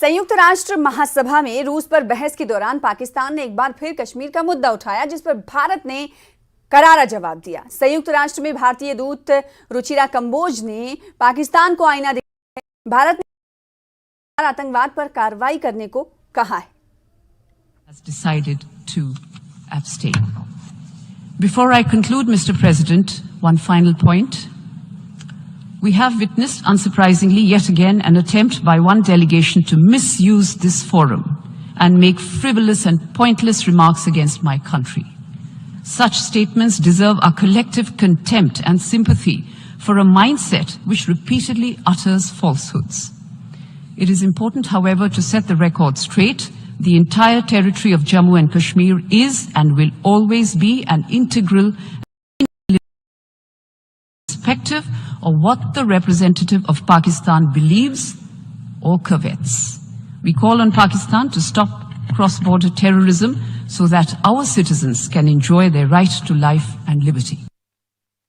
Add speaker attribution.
Speaker 1: संयुक्त राष्ट्र महासभा में रूस पर बहस के दौरान पाकिस्तान ने एक बार फिर कश्मीर का मुद्दा उठाया, जिस पर भारत ने करारा जवाब दिया। संयुक्त राष्ट्र में भारतीय दूत रुचिरा कंबोज ने पाकिस्तान को आईना दिखाया। भारत ने आतंकवाद पर कार्रवाई करने को कहा है।
Speaker 2: Before I conclude, Mr. President, one final point. We have witnessed, unsurprisingly, yet again, an attempt by one delegation to misuse this forum and make frivolous and pointless remarks against my country. Such statements deserve our collective contempt and sympathy for a mindset which repeatedly utters falsehoods. It is important, however, to set the record straight. The entire territory of Jammu and Kashmir is and will always be an integral irrespective of what the representative of Pakistan believes or covets. We call on Pakistan to stop cross-border terrorism so that our citizens can enjoy their right to life and liberty.